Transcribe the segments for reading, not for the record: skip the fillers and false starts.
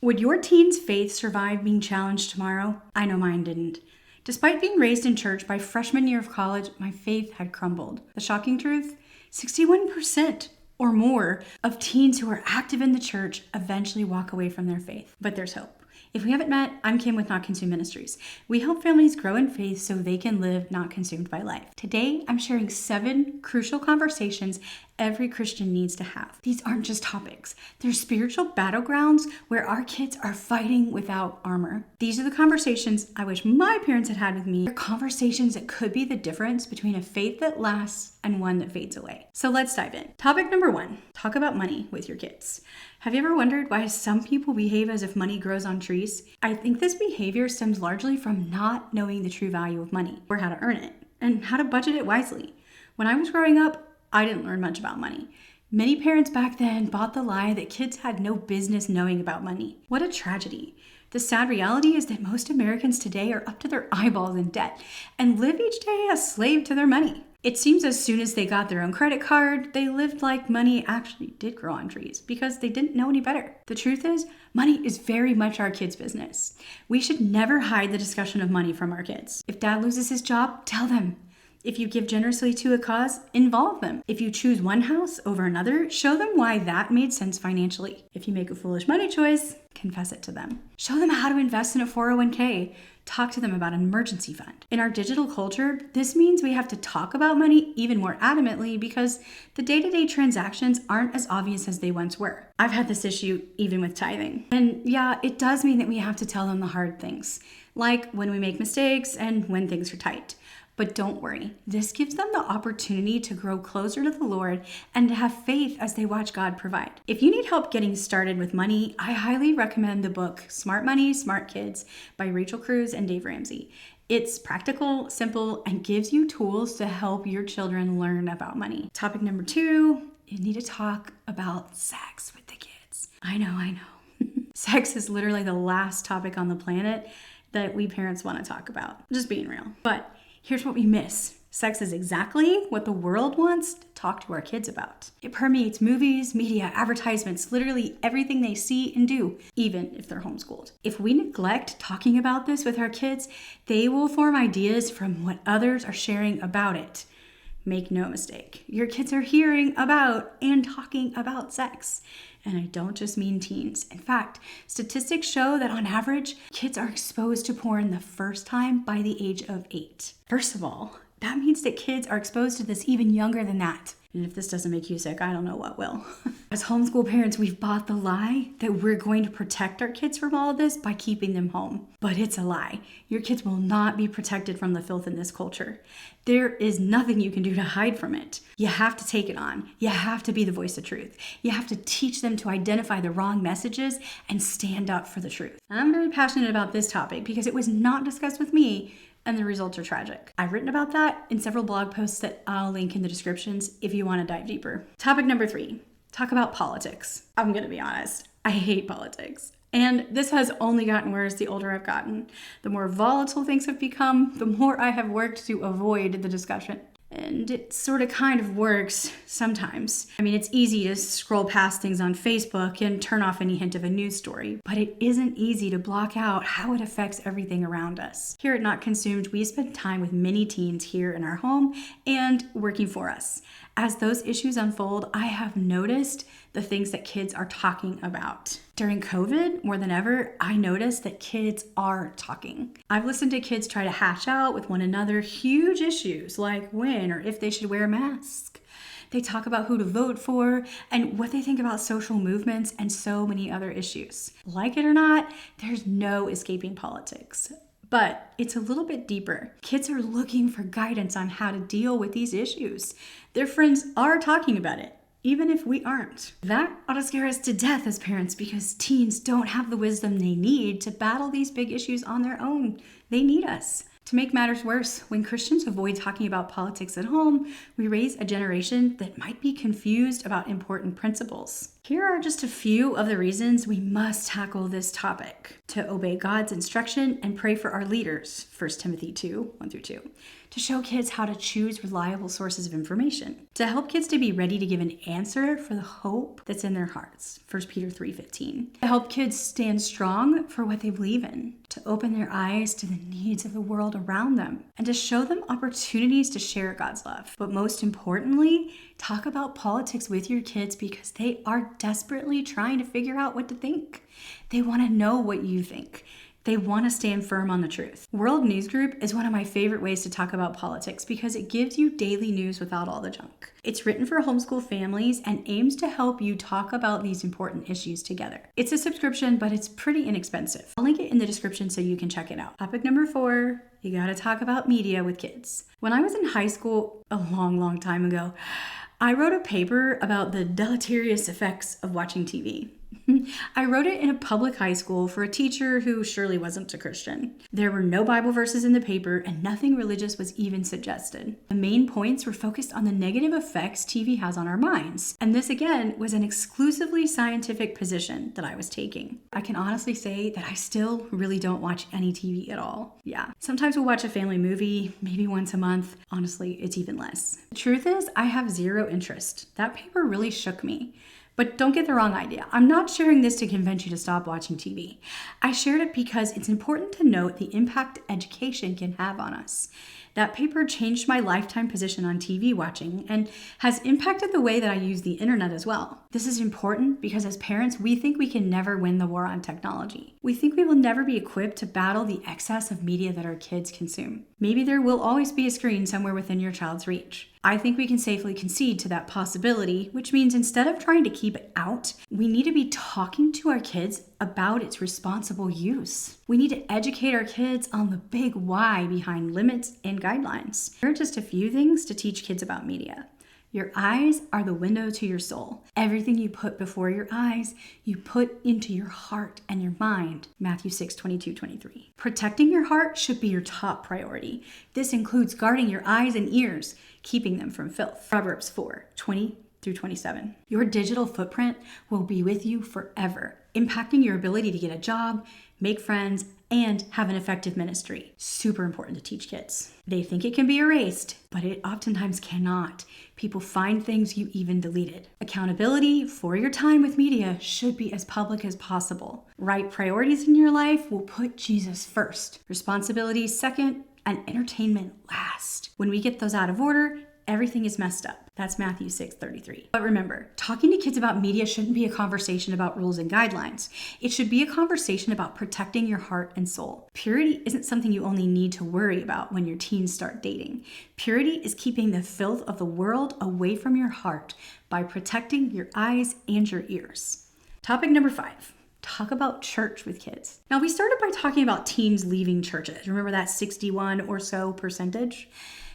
Would your teen's faith survive being challenged tomorrow? I know mine didn't. Despite being raised in church, by freshman year of college, my faith had crumbled. The shocking truth? 61% or more of teens who are active in the church eventually walk away from their faith. But there's hope. If we haven't met, I'm Kim with Not Consumed Ministries. We help families grow in faith so they can live not consumed by life. Today, I'm sharing 7 crucial conversations every Christian needs to have. These aren't just topics. They're spiritual battlegrounds where our kids are fighting without armor. These are the conversations I wish my parents had had with me. They're conversations that could be the difference between a faith that lasts and one that fades away. So let's dive in. Topic number 1, talk about money with your kids. Have you ever wondered why some people behave as if money grows on trees? I think this behavior stems largely from not knowing the true value of money or how to earn it and how to budget it wisely. When I was growing up, I didn't learn much about money. Many parents back then bought the lie that kids had no business knowing about money. What a tragedy. The sad reality is that most Americans today are up to their eyeballs in debt and live each day a slave to their money. It seems as soon as they got their own credit card, they lived like money actually did grow on trees because they didn't know any better. The truth is, money is very much our kids' business. We should never hide the discussion of money from our kids. If dad loses his job, tell them. If you give generously to a cause, involve them. If you choose one house over another, show them why that made sense financially. If you make a foolish money choice, confess it to them. Show them how to invest in a 401k. Talk to them about an emergency fund. In our digital culture, this means we have to talk about money even more adamantly because the day-to-day transactions aren't as obvious as they once were. I've had this issue even with tithing. And yeah, it does mean that we have to tell them the hard things, like when we make mistakes and when things are tight. But don't worry, this gives them the opportunity to grow closer to the Lord and to have faith as they watch God provide. If you need help getting started with money, I highly recommend the book Smart Money, Smart Kids by Rachel Cruz and Dave Ramsey. It's practical, simple, and gives you tools to help your children learn about money. Topic number 2, you need to talk about sex with the kids. I know. Sex is literally the last topic on the planet that we parents want to talk about. Just being real. But here's what we miss. Sex is exactly what the world wants to talk to our kids about. It permeates movies, media, advertisements, literally everything they see and do, even if they're homeschooled. If we neglect talking about this with our kids, they will form ideas from what others are sharing about it. Make no mistake, your kids are hearing about and talking about sex. And I don't just mean teens. In fact, statistics show that on average, kids are exposed to porn the first time by the age of 8. First of all, that means that kids are exposed to this even younger than that. And if this doesn't make you sick, I don't know what will. As homeschool parents, we've bought the lie that we're going to protect our kids from all of this by keeping them home. But it's a lie. Your kids will not be protected from the filth in this culture. There is nothing you can do to hide from it. You have to take it on. You have to be the voice of truth. You have to teach them to identify the wrong messages and stand up for the truth. I'm very passionate about this topic because it was not discussed with me, and the results are tragic. I've written about that in several blog posts that I'll link in the descriptions if you want to dive deeper. Topic number 3, talk about politics. I'm going to be honest, I hate politics. And this has only gotten worse the older I've gotten. The more volatile things have become, the more I have worked to avoid the discussion. And it sort of kind of works sometimes. I mean, it's easy to scroll past things on Facebook and turn off any hint of a news story, but it isn't easy to block out how it affects everything around us. Here at Not Consumed, we spend time with many teens here in our home and working for us. As those issues unfold, I have noticed the things that kids are talking about. During COVID, more than ever, I noticed that kids are talking. I've listened to kids try to hash out with one another huge issues like when or if they should wear a mask. They talk about who to vote for and what they think about social movements and so many other issues. Like it or not, there's no escaping politics. But it's a little bit deeper. Kids are looking for guidance on how to deal with these issues. Their friends are talking about it, even if we aren't. That ought to scare us to death as parents because teens don't have the wisdom they need to battle these big issues on their own. They need us. To make matters worse, when Christians avoid talking about politics at home, we raise a generation that might be confused about important principles. Here are just a few of the reasons we must tackle this topic: to obey God's instruction and pray for our leaders, 1 Timothy 2, 1-2. To show kids how to choose reliable sources of information. To help kids to be ready to give an answer for the hope that's in their hearts, 1 Peter 3:15. To help kids stand strong for what they believe in. To open their eyes to the needs of the world around them. And to show them opportunities to share God's love. But most importantly, talk about politics with your kids because they are desperately trying to figure out what to think. They want to know what you think. They want to stand firm on the truth. World News Group is one of my favorite ways to talk about politics because it gives you daily news without all the junk. It's written for homeschool families and aims to help you talk about these important issues together. It's a subscription, but it's pretty inexpensive. I'll link it in the description so you can check it out. Topic number 4, you gotta talk about media with kids. When I was in high school, a long time ago, I wrote a paper about the deleterious effects of watching TV. I wrote it in a public high school for a teacher who surely wasn't a Christian. There were no Bible verses in the paper and nothing religious was even suggested. The main points were focused on the negative effects TV has on our minds. And this again was an exclusively scientific position that I was taking. I can honestly say that I still really don't watch any TV at all. Yeah, sometimes we'll watch a family movie, maybe once a month. Honestly, it's even less. The truth is, I have zero interest. That paper really shook me. But don't get the wrong idea. I'm not sharing this to convince you to stop watching TV. I shared it because it's important to note the impact education can have on us. That paper changed my lifetime position on TV watching and has impacted the way that I use the internet as well. This is important because as parents, we think we can never win the war on technology. We think we will never be equipped to battle the excess of media that our kids consume. Maybe there will always be a screen somewhere within your child's reach. I think we can safely concede to that possibility, which means instead of trying to keep it out, we need to be talking to our kids about its responsible use. We need to educate our kids on the big why behind limits and guidelines. Here are just a few things to teach kids about media. Your eyes are the window to your soul. Everything you put before your eyes, you put into your heart and your mind. Matthew 6:22-23. Protecting your heart should be your top priority. This includes guarding your eyes and ears, keeping them from filth. Proverbs 4:20-27. Your digital footprint will be with you forever, impacting your ability to get a job, make friends, and have an effective ministry. Super important to teach kids. They think it can be erased, but it oftentimes cannot. People find things you even deleted. Accountability for your time with media should be as public as possible. Right priorities in your life will put Jesus first, responsibility second, and entertainment last. When we get those out of order, everything is messed up. That's Matthew 6:33. But remember, talking to kids about media shouldn't be a conversation about rules and guidelines. It should be a conversation about protecting your heart and soul. Purity isn't something you only need to worry about when your teens start dating. Purity is keeping the filth of the world away from your heart by protecting your eyes and your ears. Topic number 5. Talk about church with kids. Now, we started by talking about teens leaving churches. Remember that 61 or so percentage?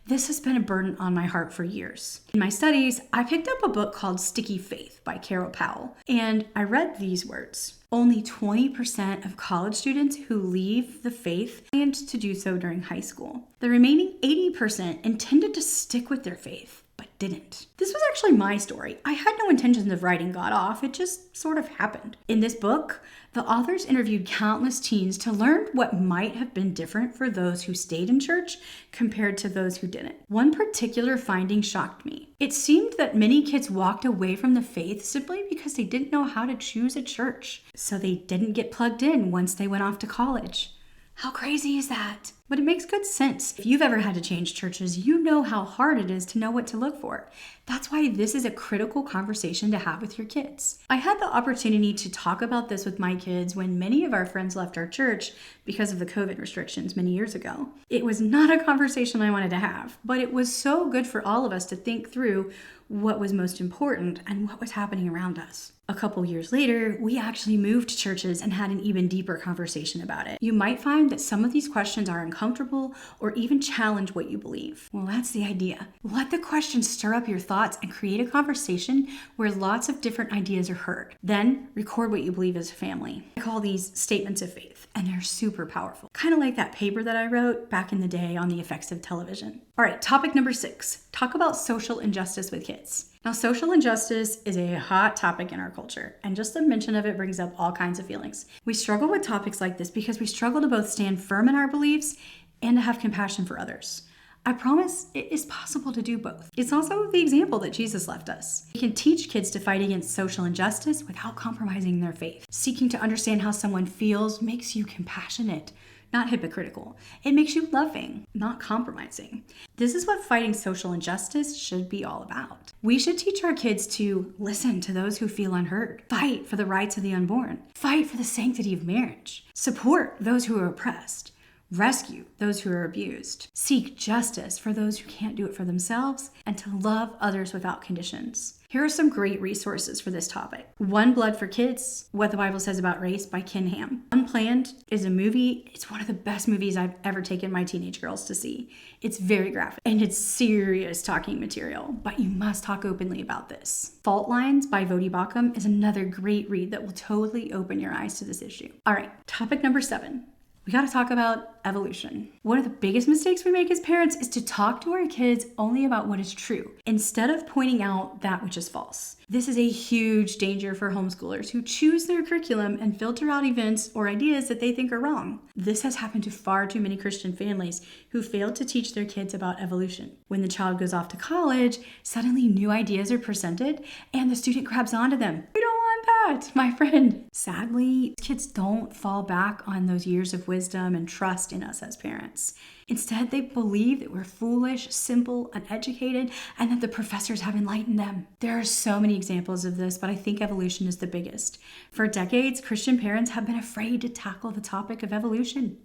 This has been a burden on my heart for years. In my studies, I picked up a book called Sticky Faith by Carol Powell, and I read these words. Only 20% of college students who leave the faith planned to do so during high school. The remaining 80% intended to stick with their faith, but didn't. This was actually my story. I had no intentions of writing God off. It just sort of happened. In this book, the authors interviewed countless teens to learn what might have been different for those who stayed in church compared to those who didn't. One particular finding shocked me. It seemed that many kids walked away from the faith simply because they didn't know how to choose a church, so they didn't get plugged in once they went off to college. How crazy is that? But it makes good sense. If you've ever had to change churches, you know how hard it is to know what to look for. That's why this is a critical conversation to have with your kids. I had the opportunity to talk about this with my kids when many of our friends left our church because of the COVID restrictions many years ago. It was not a conversation I wanted to have, but it was so good for all of us to think through what was most important and what was happening around us. A couple years later, we actually moved churches and had an even deeper conversation about it. You might find that some of these questions are uncomfortable or even challenge what you believe. Well, that's the idea. Let the questions stir up your thoughts and create a conversation where lots of different ideas are heard. Then record what you believe as a family. I call these statements of faith, and they're super powerful. Kind of like that paper that I wrote back in the day on the effects of television. All right, topic number 6. talk about social injustice with kids. Now, social injustice is a hot topic in our culture, and just the mention of it brings up all kinds of feelings. We struggle with topics like this because we struggle to both stand firm in our beliefs and to have compassion for others. I promise it is possible to do both. It's also the example that Jesus left us. We can teach kids to fight against social injustice without compromising their faith. Seeking to understand how someone feels makes you compassionate, not hypocritical. It makes you loving, not compromising. This is what fighting social injustice should be all about. We should teach our kids to listen to those who feel unheard, fight for the rights of the unborn, fight for the sanctity of marriage, support those who are oppressed, rescue those who are abused, seek justice for those who can't do it for themselves, and to love others without conditions. Here are some great resources for this topic. One Blood for Kids, What the Bible Says About Race by Ken Ham. Unplanned is a movie. It's one of the best movies I've ever taken my teenage girls to see. It's very graphic and it's serious talking material, but you must talk openly about this. Fault Lines by Vodi Bakum is another great read that will totally open your eyes to this issue. All right, topic number 7. We got to talk about evolution. One of the biggest mistakes we make as parents is to talk to our kids only about what is true, instead of pointing out that which is false. This is a huge danger for homeschoolers who choose their curriculum and filter out events or ideas that they think are wrong. This has happened to far too many Christian families who failed to teach their kids about evolution. When the child goes off to college, suddenly new ideas are presented and the student grabs onto them. We don't want that, my friend. Sadly, kids don't fall back on those years of wisdom and trust in us as parents. Instead, they believe that we're foolish, simple, uneducated, and that the professors have enlightened them. There are so many examples of this, but I think evolution is the biggest. For decades, Christian parents have been afraid to tackle the topic of evolution.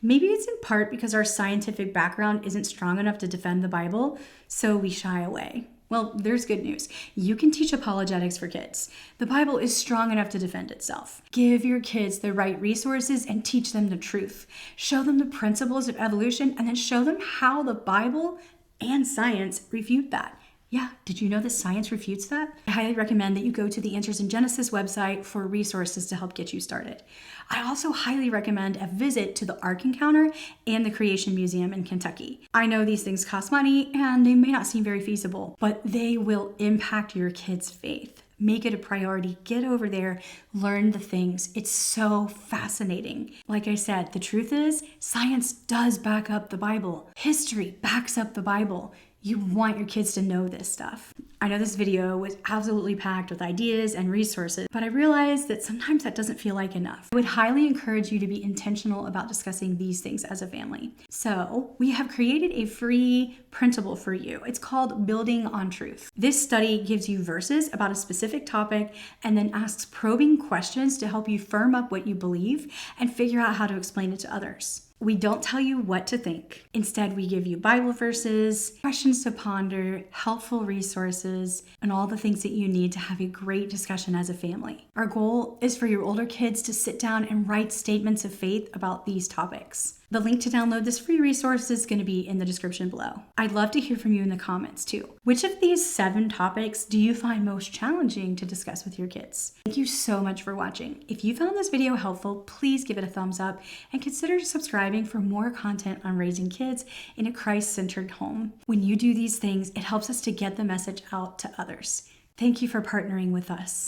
Maybe it's in part because our scientific background isn't strong enough to defend the Bible, so we shy away. Well, there's good news. You can teach apologetics for kids. The Bible is strong enough to defend itself. Give your kids the right resources and teach them the truth. Show them the principles of evolution and then show them how the Bible and science refute that. Yeah, did you know that science refutes that? I highly recommend that you go to the Answers in Genesis website for resources to help get you started. I also highly recommend a visit to the Ark Encounter and the Creation Museum in Kentucky. I know these things cost money and they may not seem very feasible, but they will impact your kids' faith. Make it a priority. Get over there, learn the things. It's so fascinating. Like I said, the truth is, science does back up the Bible. History backs up the Bible. You want your kids to know this stuff. I know this video was absolutely packed with ideas and resources, but I realized that sometimes that doesn't feel like enough. I would highly encourage you to be intentional about discussing these things as a family. So we have created a free printable for you. It's called Building on Truth. This study gives you verses about a specific topic and then asks probing questions to help you firm up what you believe and figure out how to explain it to others. We don't tell you what to think. Instead, we give you Bible verses, questions to ponder, helpful resources, and all the things that you need to have a great discussion as a family. Our goal is for your older kids to sit down and write statements of faith about these topics. The link to download this free resource is going to be in the description below. I'd love to hear from you in the comments too. Which of these 7 topics do you find most challenging to discuss with your kids? Thank you so much for watching. If you found this video helpful, please give it a thumbs up and consider subscribing for more content on raising kids in a Christ-centered home. When you do these things, it helps us to get the message out to others. Thank you for partnering with us.